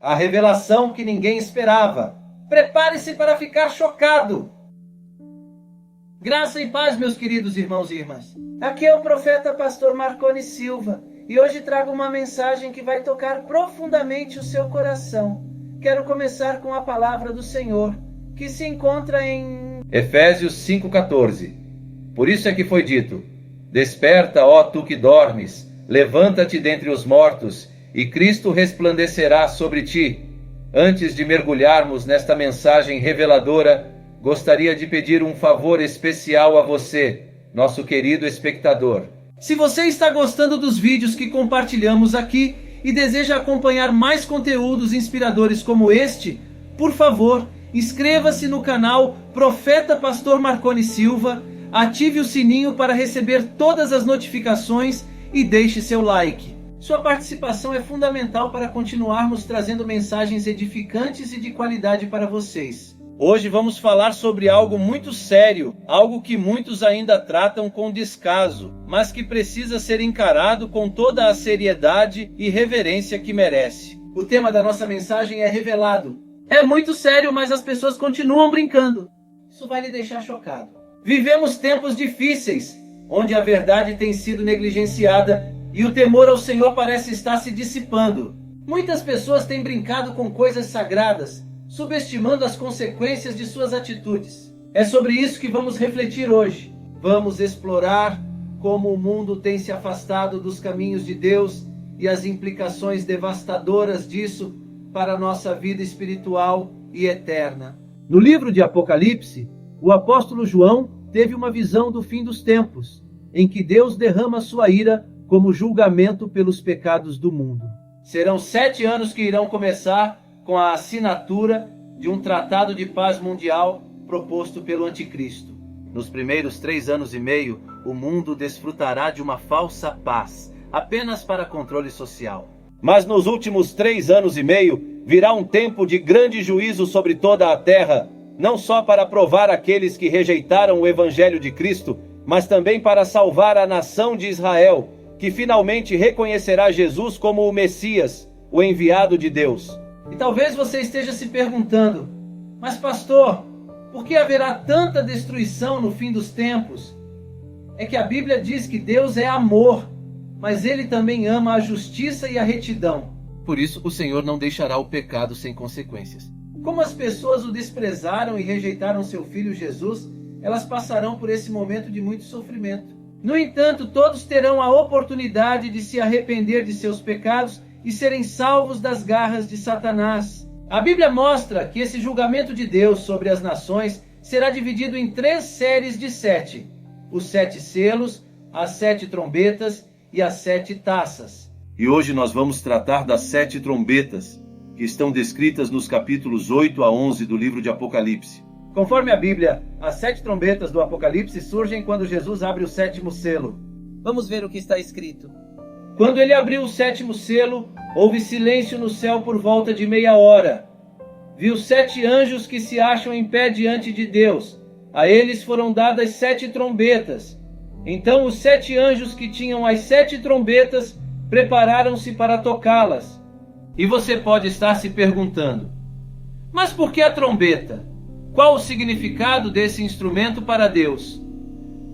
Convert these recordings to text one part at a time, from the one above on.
a revelação que ninguém esperava. Prepare-se para ficar chocado. Graça e paz, meus queridos irmãos e irmãs. Aqui é o profeta pastor Marconi Silva e hoje trago uma mensagem que vai tocar profundamente o seu coração. Quero começar com a palavra do Senhor, que se encontra em Efésios 5,14. Por isso é que foi dito: desperta, ó tu que dormes, levanta-te dentre os mortos, e Cristo resplandecerá sobre ti. Antes de mergulharmos nesta mensagem reveladora, gostaria de pedir um favor especial a você, nosso querido espectador. Se você está gostando dos vídeos que compartilhamos aqui e deseja acompanhar mais conteúdos inspiradores como este, por favor, inscreva-se no canal Profeta Pastor Marconi Silva, ative o sininho para receber todas as notificações e deixe seu like. Sua participação é fundamental para continuarmos trazendo mensagens edificantes e de qualidade para vocês. Hoje vamos falar sobre algo muito sério, algo que muitos ainda tratam com descaso, mas que precisa ser encarado com toda a seriedade e reverência que merece. O tema da nossa mensagem é revelado. É muito sério, mas as pessoas continuam brincando. Isso vai lhe deixar chocado. Vivemos tempos difíceis, onde a verdade tem sido negligenciada e o temor ao Senhor parece estar se dissipando. Muitas pessoas têm brincado com coisas sagradas, subestimando as consequências de suas atitudes. É sobre isso que vamos refletir hoje. Vamos explorar como o mundo tem se afastado dos caminhos de Deus e as implicações devastadoras disso para a nossa vida espiritual e eterna. No livro de Apocalipse, o apóstolo João teve uma visão do fim dos tempos, em que Deus derrama sua ira como julgamento pelos pecados do mundo. Serão 7 anos que irão começar com a assinatura de um tratado de paz mundial proposto pelo anticristo. Nos primeiros 3 anos e meio, o mundo desfrutará de uma falsa paz, apenas para controle social. Mas nos últimos 3 anos e meio, virá um tempo de grande juízo sobre toda a terra, não só para provar aqueles que rejeitaram o evangelho de Cristo, mas também para salvar a nação de Israel, que finalmente reconhecerá Jesus como o Messias, o enviado de Deus. E talvez você esteja se perguntando: mas pastor, por que haverá tanta destruição no fim dos tempos? É que a Bíblia diz que Deus é amor, mas Ele também ama a justiça e a retidão. Por isso o Senhor não deixará o pecado sem consequências. Como as pessoas o desprezaram e rejeitaram seu Filho Jesus, elas passarão por esse momento de muito sofrimento. No entanto, todos terão a oportunidade de se arrepender de seus pecados e serem salvos das garras de Satanás. A Bíblia mostra que esse julgamento de Deus sobre as nações será dividido em 3 séries de 7. Os 7 selos, as 7 trombetas e as 7 taças. E hoje nós vamos tratar das 7 trombetas, que estão descritas nos capítulos 8 a 11 do livro de Apocalipse. Conforme a Bíblia, as 7 trombetas do Apocalipse surgem quando Jesus abre o 7º selo. Vamos ver o que está escrito. Quando ele abriu o 7º selo, houve silêncio no céu por volta de meia hora. Viu 7 anjos que se acham em pé diante de Deus. A eles foram dadas 7 trombetas. Então os 7 anjos que tinham as 7 trombetas prepararam-se para tocá-las. E você pode estar se perguntando: mas por que a trombeta? Qual o significado desse instrumento para Deus?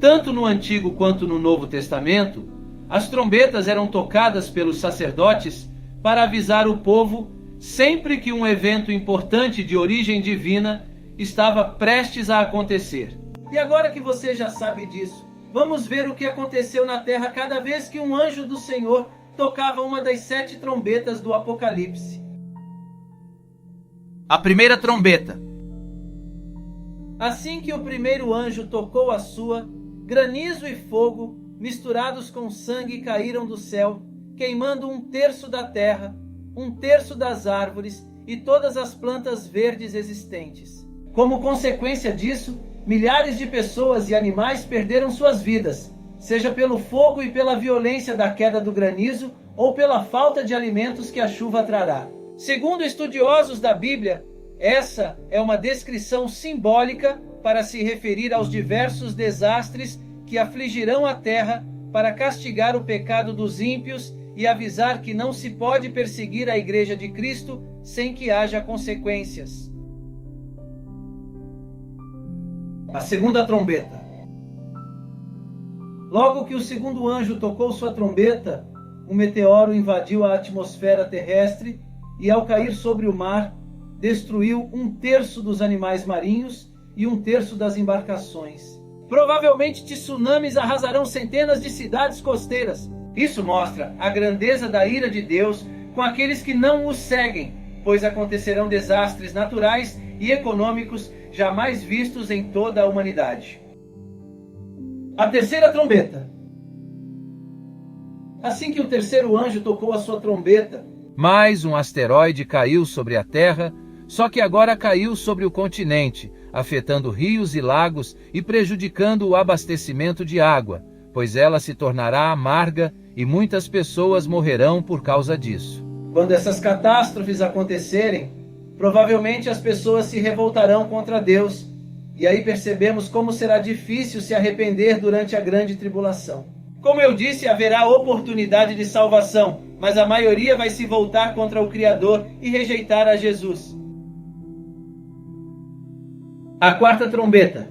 Tanto no Antigo quanto no Novo Testamento, as trombetas eram tocadas pelos sacerdotes para avisar o povo sempre que um evento importante de origem divina estava prestes a acontecer. E agora que você já sabe disso, vamos ver o que aconteceu na terra cada vez que um anjo do Senhor tocava uma das 7 trombetas do Apocalipse. A primeira trombeta. Assim que o primeiro anjo tocou a sua, granizo e fogo, misturados com sangue, caíram do céu, queimando 1/3 da terra, 1/3 das árvores e todas as plantas verdes existentes. Como consequência disso, milhares de pessoas e animais perderam suas vidas, seja pelo fogo e pela violência da queda do granizo ou pela falta de alimentos que a chuva trará. Segundo estudiosos da Bíblia, essa é uma descrição simbólica para se referir aos diversos desastres que afligirão a terra para castigar o pecado dos ímpios e e avisar que não se pode perseguir a Igreja de Cristo sem que haja consequências. A segunda trombeta. Logo que o segundo anjo tocou sua trombeta, um meteoro invadiu a atmosfera terrestre e, ao cair sobre o mar, destruiu 1/3 dos animais marinhos e 1/3 das embarcações. Provavelmente tsunamis arrasarão centenas de cidades costeiras. Isso mostra a grandeza da ira de Deus com aqueles que não o seguem, pois acontecerão desastres naturais e econômicos jamais vistos em toda a humanidade. A terceira trombeta. Assim que o terceiro anjo tocou a sua trombeta, mais um asteroide caiu sobre a Terra, só que agora caiu sobre o continente, afetando rios e lagos e prejudicando o abastecimento de água, pois ela se tornará amarga e muitas pessoas morrerão por causa disso. Quando essas catástrofes acontecerem, provavelmente as pessoas se revoltarão contra Deus, e aí percebemos como será difícil se arrepender durante a grande tribulação. Como eu disse, haverá oportunidade de salvação, mas a maioria vai se voltar contra o Criador e rejeitar a Jesus. A quarta trombeta.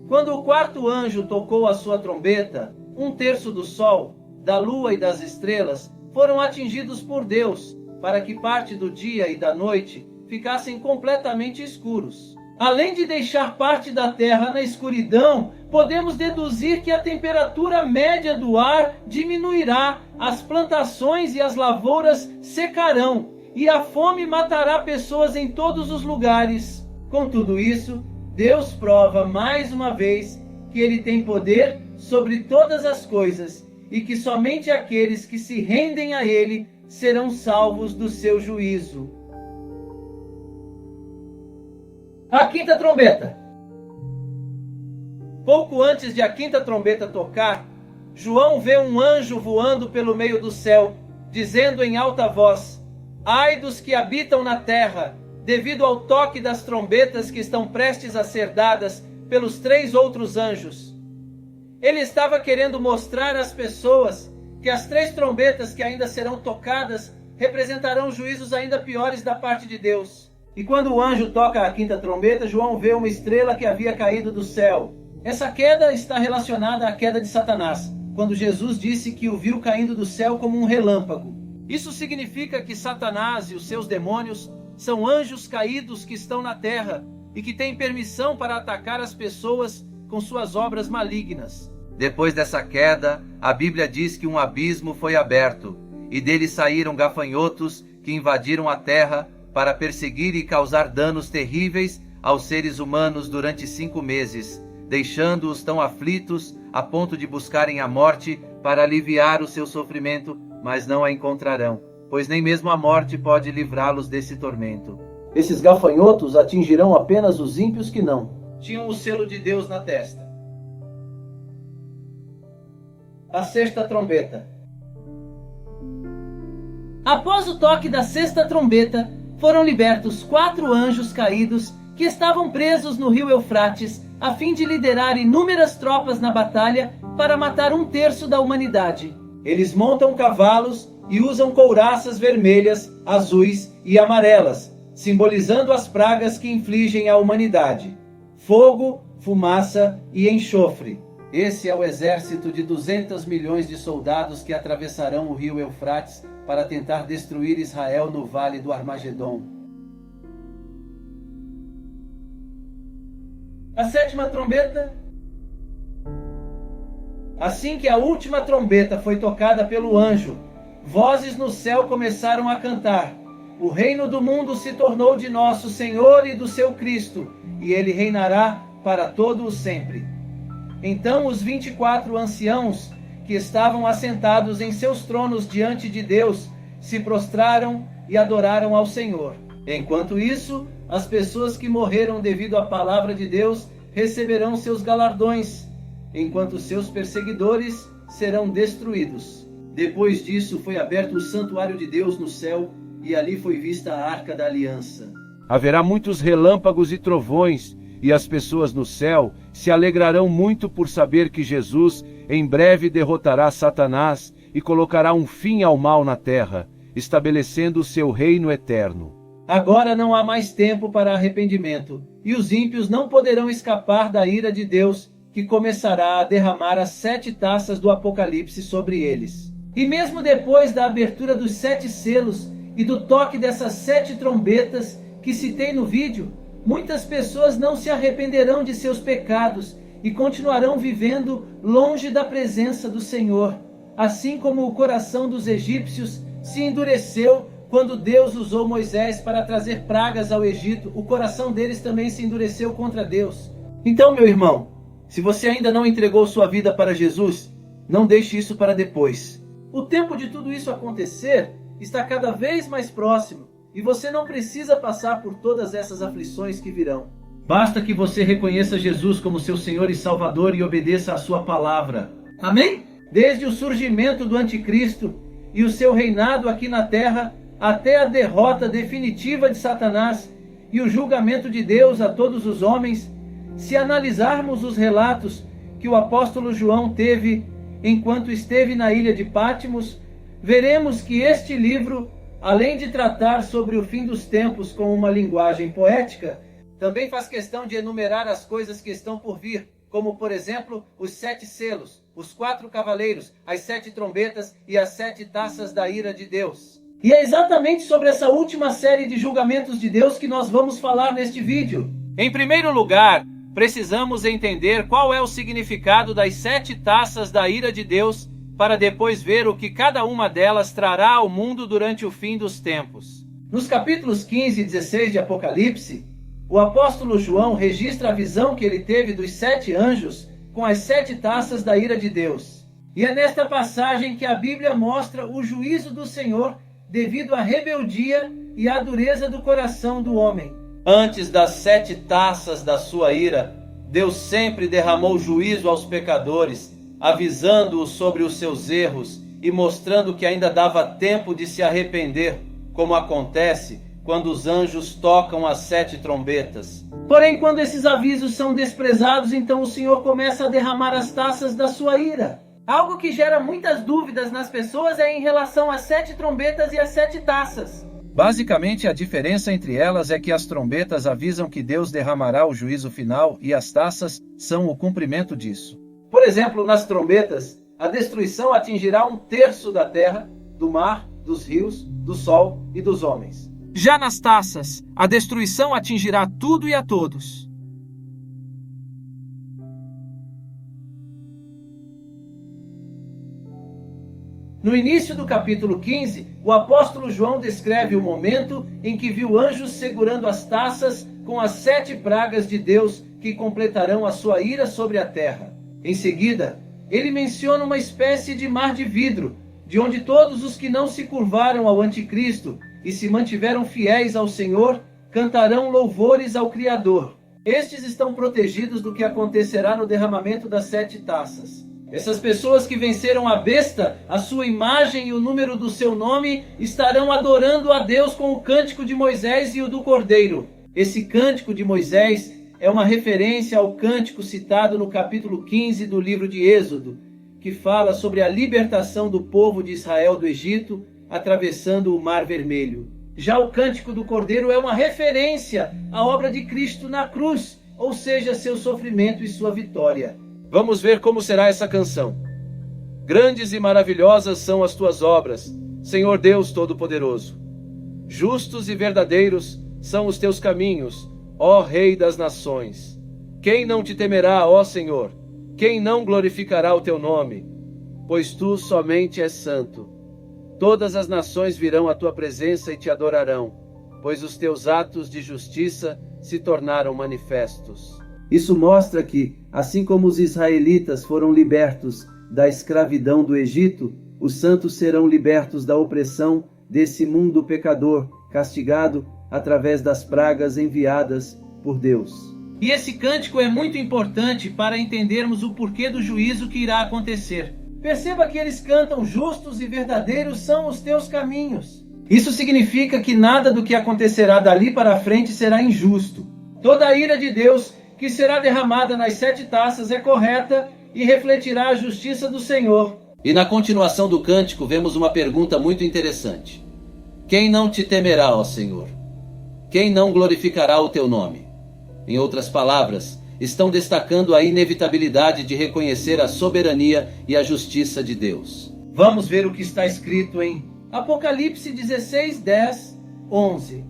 Quando o quarto anjo tocou a sua trombeta, 1/3 do sol, da lua e das estrelas foram atingidos por Deus, para que parte do dia e da noite ficassem completamente escuros. Além de deixar parte da terra na escuridão, podemos deduzir que a temperatura média do ar diminuirá, as plantações e as lavouras secarão, e a fome matará pessoas em todos os lugares. Com tudo isso, Deus prova mais uma vez que Ele tem poder sobre todas as coisas e que somente aqueles que se rendem a Ele serão salvos do seu juízo. A quinta trombeta. Pouco antes de a quinta trombeta tocar, João vê um anjo voando pelo meio do céu, dizendo em alta voz: ai dos que habitam na terra, devido ao toque das trombetas que estão prestes a ser dadas pelos 3 outros anjos. Ele estava querendo mostrar às pessoas que as 3 trombetas que ainda serão tocadas representarão juízos ainda piores da parte de Deus. E quando o anjo toca a quinta trombeta, João vê uma estrela que havia caído do céu. Essa queda está relacionada à queda de Satanás, quando Jesus disse que o viu caindo do céu como um relâmpago. Isso significa que Satanás e os seus demônios são anjos caídos que estão na terra e que têm permissão para atacar as pessoas com suas obras malignas. Depois dessa queda, a Bíblia diz que um abismo foi aberto, e dele saíram gafanhotos que invadiram a terra para perseguir e causar danos terríveis aos seres humanos durante 5 meses, deixando-os tão aflitos a ponto de buscarem a morte para aliviar o seu sofrimento, mas não a encontrarão, pois nem mesmo a morte pode livrá-los desse tormento. Esses gafanhotos atingirão apenas os ímpios que não tinham o selo de Deus na testa. A sexta trombeta. Após o toque da sexta trombeta, foram libertos 4 anjos caídos que estavam presos no rio Eufrates, a fim de liderar inúmeras tropas na batalha para matar 1/3 da humanidade. Eles montam cavalos e usam couraças vermelhas, azuis e amarelas, simbolizando as pragas que infligem à humanidade: fogo, fumaça e enxofre. Esse é o exército de 200 milhões de soldados que atravessarão o rio Eufrates para tentar destruir Israel no vale do Armagedon. A sétima trombeta. Assim que a última trombeta foi tocada pelo anjo, vozes no céu começaram a cantar: o reino do mundo se tornou de nosso Senhor e do seu Cristo, e ele reinará para todo o sempre. Então os 24 anciãos que estavam assentados em seus tronos diante de Deus se prostraram e adoraram ao Senhor. Enquanto isso, as pessoas que morreram devido à palavra de Deus receberão seus galardões, enquanto seus perseguidores serão destruídos. Depois disso foi aberto o santuário de Deus no céu, e ali foi vista a Arca da Aliança. Haverá muitos relâmpagos e trovões, e as pessoas no céu se alegrarão muito por saber que Jesus em breve derrotará Satanás e colocará um fim ao mal na terra, estabelecendo o seu reino eterno. Agora não há mais tempo para arrependimento, e os ímpios não poderão escapar da ira de Deus, que começará a derramar as 7 taças do Apocalipse sobre eles. E mesmo depois da abertura dos 7 selos e do toque dessas 7 trombetas que citei no vídeo, muitas pessoas não se arrependerão de seus pecados e continuarão vivendo longe da presença do Senhor, assim como o coração dos egípcios se endureceu quando Deus usou Moisés para trazer pragas ao Egito. O coração deles também se endureceu contra Deus. Então, meu irmão, se você ainda não entregou sua vida para Jesus, não deixe isso para depois. O tempo de tudo isso acontecer está cada vez mais próximo e você não precisa passar por todas essas aflições que virão. Basta que você reconheça Jesus como seu Senhor e Salvador e obedeça à sua palavra. Amém? Desde o surgimento do Anticristo e o seu reinado aqui na terra, até a derrota definitiva de Satanás e o julgamento de Deus a todos os homens, se analisarmos os relatos que o apóstolo João teve enquanto esteve na ilha de Patmos, veremos que este livro, além de tratar sobre o fim dos tempos com uma linguagem poética, também faz questão de enumerar as coisas que estão por vir, como, por exemplo, os 7 selos, os 4 cavaleiros, as 7 trombetas e as 7 taças da ira de Deus. E é exatamente sobre essa última série de julgamentos de Deus que nós vamos falar neste vídeo. Em primeiro lugar, precisamos entender qual é o significado das 7 taças da ira de Deus, para depois ver o que cada uma delas trará ao mundo durante o fim dos tempos. Nos capítulos 15 e 16 de Apocalipse, o apóstolo João registra a visão que ele teve dos 7 anjos com as 7 taças da ira de Deus. E é nesta passagem que a Bíblia mostra o juízo do Senhor devido à rebeldia e à dureza do coração do homem. Antes das 7 taças da sua ira, Deus sempre derramou juízo aos pecadores, avisando-os sobre os seus erros e mostrando que ainda dava tempo de se arrepender, como acontece quando os anjos tocam as 7 trombetas. Porém, quando esses avisos são desprezados, então o Senhor começa a derramar as taças da sua ira. Algo que gera muitas dúvidas nas pessoas é em relação às 7 trombetas e às 7 taças. Basicamente, a diferença entre elas é que as trombetas avisam que Deus derramará o juízo final e as taças são o cumprimento disso. Por exemplo, nas trombetas, a destruição atingirá 1/3 da terra, do mar, dos rios, do sol e dos homens. Já nas taças, a destruição atingirá tudo e a todos. No início do capítulo 15, o apóstolo João descreve o momento em que viu anjos segurando as taças com as 7 pragas de Deus que completarão a sua ira sobre a terra. Em seguida, ele menciona uma espécie de mar de vidro, de onde todos os que não se curvaram ao anticristo e se mantiveram fiéis ao Senhor cantarão louvores ao Criador. Estes estão protegidos do que acontecerá no derramamento das 7 taças. Essas pessoas que venceram a besta, a sua imagem e o número do seu nome, estarão adorando a Deus com o cântico de Moisés e o do Cordeiro. Esse cântico de Moisés é uma referência ao cântico citado no capítulo 15 do livro de Êxodo, que fala sobre a libertação do povo de Israel do Egito, atravessando o Mar Vermelho. Já o cântico do Cordeiro é uma referência à obra de Cristo na cruz, ou seja, seu sofrimento e sua vitória. Vamos ver como será essa canção. Grandes e maravilhosas são as tuas obras, Senhor Deus Todo-Poderoso. Justos e verdadeiros são os teus caminhos, ó Rei das nações. Quem não te temerá, ó Senhor? Quem não glorificará o teu nome? Pois tu somente és santo. Todas as nações virão à tua presença e te adorarão, pois os teus atos de justiça se tornaram manifestos. Isso mostra que, assim como os israelitas foram libertos da escravidão do Egito, os santos serão libertos da opressão desse mundo pecador, castigado através das pragas enviadas por Deus. E esse cântico é muito importante para entendermos o porquê do juízo que irá acontecer. Perceba que eles cantam: justos e verdadeiros são os teus caminhos. Isso significa que nada do que acontecerá dali para frente será injusto. Toda a ira de Deus que será derramada nas 7 taças é correta e refletirá a justiça do Senhor. E na continuação do cântico vemos uma pergunta muito interessante. Quem não te temerá, ó Senhor? Quem não glorificará o teu nome? Em outras palavras, estão destacando a inevitabilidade de reconhecer a soberania e a justiça de Deus. Vamos ver o que está escrito em Apocalipse 16, 10, 11.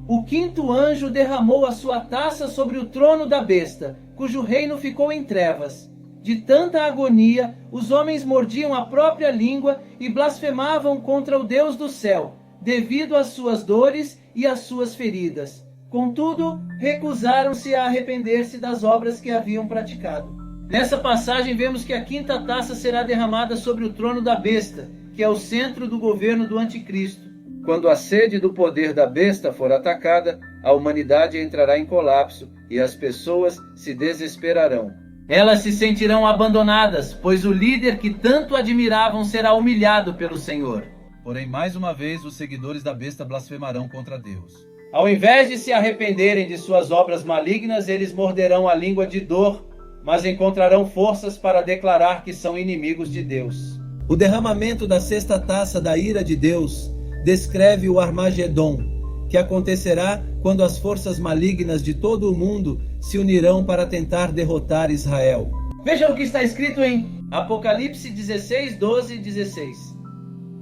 O 5º anjo derramou a sua taça sobre o trono da besta, cujo reino ficou em trevas. De tanta agonia, os homens mordiam a própria língua e blasfemavam contra o Deus do céu, devido às suas dores e às suas feridas. Contudo, recusaram-se a arrepender-se das obras que haviam praticado. Nessa passagem vemos que a 5ª taça será derramada sobre o trono da besta, que é o centro do governo do anticristo. Quando a sede do poder da besta for atacada, a humanidade entrará em colapso e as pessoas se desesperarão. Elas se sentirão abandonadas, pois o líder que tanto admiravam será humilhado pelo Senhor. Porém, mais uma vez, os seguidores da besta blasfemarão contra Deus. Ao invés de se arrependerem de suas obras malignas, eles morderão a língua de dor, mas encontrarão forças para declarar que são inimigos de Deus. O derramamento da 6ª taça da ira de Deus descreve o Armagedon, que acontecerá quando as forças malignas de todo o mundo se unirão para tentar derrotar Israel. Veja o que está escrito em Apocalipse 16, 12 e 16.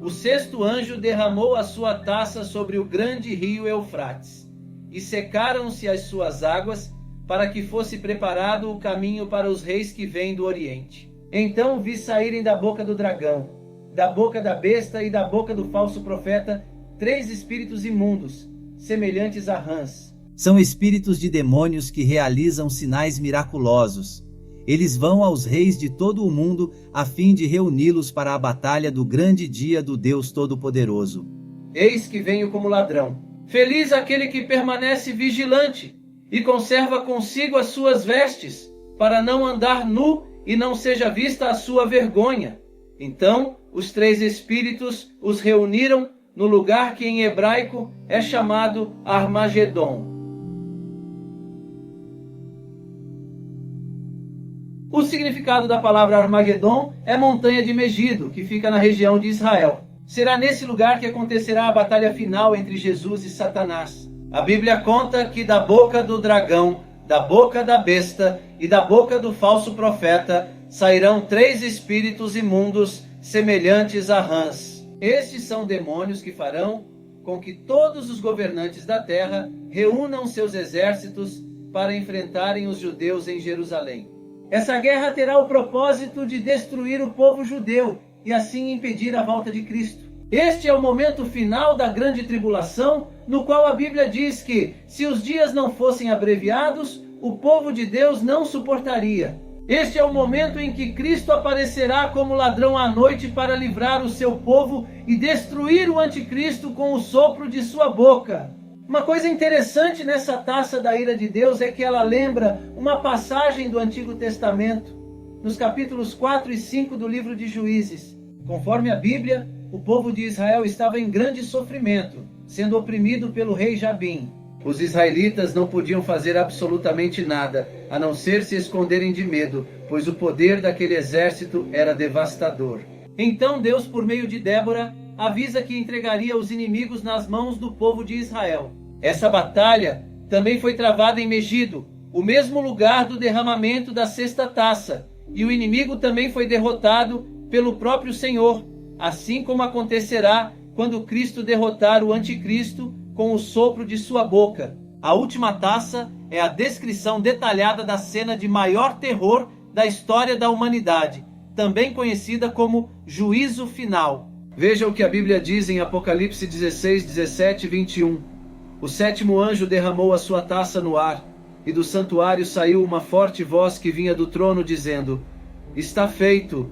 O 6º anjo derramou a sua taça sobre o grande rio Eufrates, e secaram-se as suas águas, para que fosse preparado o caminho para os reis que vêm do Oriente. Então vi saírem da boca do dragão, da boca da besta e da boca do falso profeta 3 espíritos imundos, semelhantes a rãs. São espíritos de demônios que realizam sinais miraculosos. Eles vão aos reis de todo o mundo a fim de reuni-los para a batalha do grande dia do Deus Todo-Poderoso. Eis que venho como ladrão. Feliz aquele que permanece vigilante e conserva consigo as suas vestes, para não andar nu e não seja vista a sua vergonha. Então os 3 espíritos os reuniram no lugar que em hebraico é chamado Armagedon. O significado da palavra Armagedon é montanha de Megido, que fica na região de Israel. Será nesse lugar que acontecerá a batalha final entre Jesus e Satanás. A Bíblia conta que da boca do dragão, da boca da besta e da boca do falso profeta sairão 3 espíritos imundos semelhantes a rãs. Estes são demônios que farão com que todos os governantes da terra reúnam seus exércitos para enfrentarem os judeus em Jerusalém. Essa guerra terá o propósito de destruir o povo judeu e assim impedir a volta de Cristo. Este é o momento final da grande tribulação, no qual a Bíblia diz que, se os dias não fossem abreviados, o povo de Deus não suportaria. Este é o momento em que Cristo aparecerá como ladrão à noite para livrar o seu povo e destruir o anticristo com o sopro de sua boca. Uma coisa interessante nessa taça da ira de Deus é que ela lembra uma passagem do Antigo Testamento, nos capítulos 4 e 5 do livro de Juízes. Conforme a Bíblia, o povo de Israel estava em grande sofrimento, sendo oprimido pelo rei Jabim. Os israelitas não podiam fazer absolutamente nada, a não ser se esconderem de medo, pois o poder daquele exército era devastador. Então Deus, por meio de Débora, avisa que entregaria os inimigos nas mãos do povo de Israel. Essa batalha também foi travada em Megido, o mesmo lugar do derramamento da 6ª taça, e o inimigo também foi derrotado pelo próprio Senhor, assim como acontecerá quando Cristo derrotar o anticristo com o sopro de sua boca. A última taça é a descrição detalhada da cena de maior terror da história da humanidade, também conhecida como juízo final. Veja o que a Bíblia diz em Apocalipse 16, 17 e 21. O 7º anjo derramou a sua taça no ar, e do santuário saiu uma forte voz que vinha do trono dizendo: "Está feito."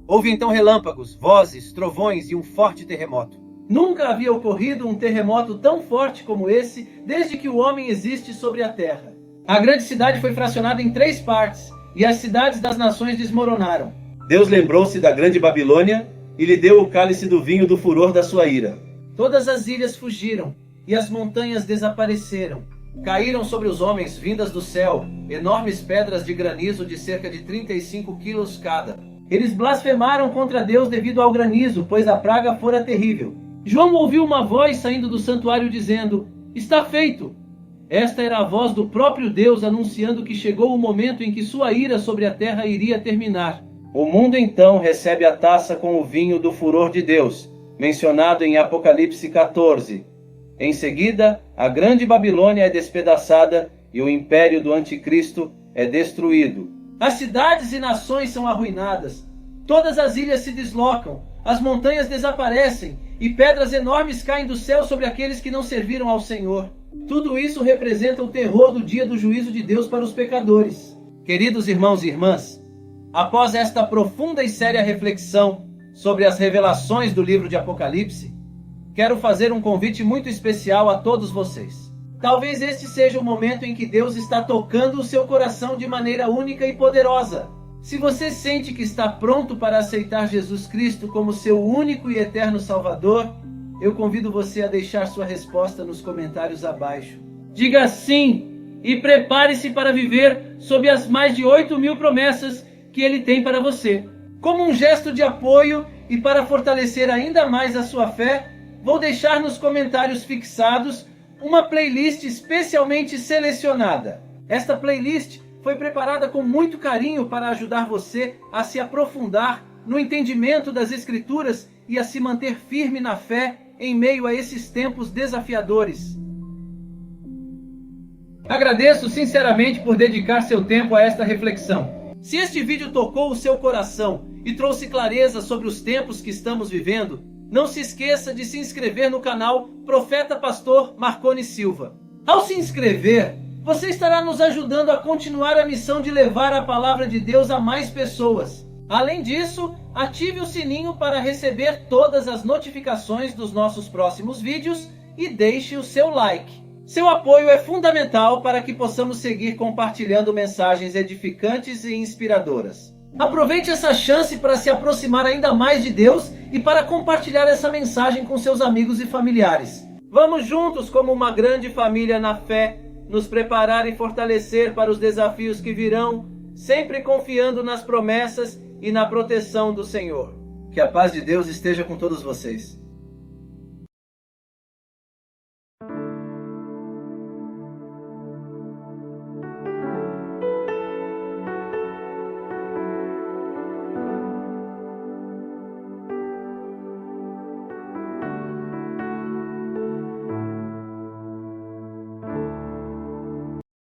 Houve então relâmpagos, vozes, trovões e um forte terremoto. Nunca havia ocorrido um terremoto tão forte como esse desde que o homem existe sobre a terra. A grande cidade foi fracionada em 3 partes, e as cidades das nações desmoronaram. Deus lembrou-se da grande Babilônia e lhe deu o cálice do vinho do furor da sua ira. Todas as ilhas fugiram, e as montanhas desapareceram, Caíram sobre os homens, vindas do céu, enormes pedras de granizo de cerca de 35 quilos cada. Eles blasfemaram contra Deus devido ao granizo, pois a praga fora terrível. João ouviu uma voz saindo do santuário dizendo: "Está feito!" Esta era a voz do próprio Deus anunciando que chegou o momento em que sua ira sobre a terra iria terminar. O mundo então recebe a taça com o vinho do furor de Deus, mencionado em Apocalipse 14. Em seguida, a grande Babilônia é despedaçada e o império do anticristo é destruído. As cidades e nações são arruinadas, todas as ilhas se deslocam, as montanhas desaparecem e pedras enormes caem do céu sobre aqueles que não serviram ao Senhor. Tudo isso representa o terror do dia do juízo de Deus para os pecadores. Queridos irmãos e irmãs, após esta profunda e séria reflexão sobre as revelações do livro de Apocalipse, quero fazer um convite muito especial a todos vocês. Talvez este seja o momento em que Deus está tocando o seu coração de maneira única e poderosa. Se você sente que está pronto para aceitar Jesus Cristo como seu único e eterno Salvador, eu convido você a deixar sua resposta nos comentários abaixo. Diga sim e prepare-se para viver sob as mais de 8.000 promessas que Ele tem para você. Como um gesto de apoio e para fortalecer ainda mais a sua fé, vou deixar nos comentários fixados uma playlist especialmente selecionada. Esta playlist foi preparada com muito carinho para ajudar você a se aprofundar no entendimento das Escrituras e a se manter firme na fé em meio a esses tempos desafiadores. Agradeço sinceramente por dedicar seu tempo a esta reflexão. Se este vídeo tocou o seu coração e trouxe clareza sobre os tempos que estamos vivendo, não se esqueça de se inscrever no canal Profeta Pastor Marconi Silva. Ao se inscrever, você estará nos ajudando a continuar a missão de levar a palavra de Deus a mais pessoas. Além disso, ative o sininho para receber todas as notificações dos nossos próximos vídeos e deixe o seu like. Seu apoio é fundamental para que possamos seguir compartilhando mensagens edificantes e inspiradoras. Aproveite essa chance para se aproximar ainda mais de Deus e para compartilhar essa mensagem com seus amigos e familiares. Vamos juntos, como uma grande família na fé, nos preparar e fortalecer para os desafios que virão, sempre confiando nas promessas e na proteção do Senhor. Que a paz de Deus esteja com todos vocês.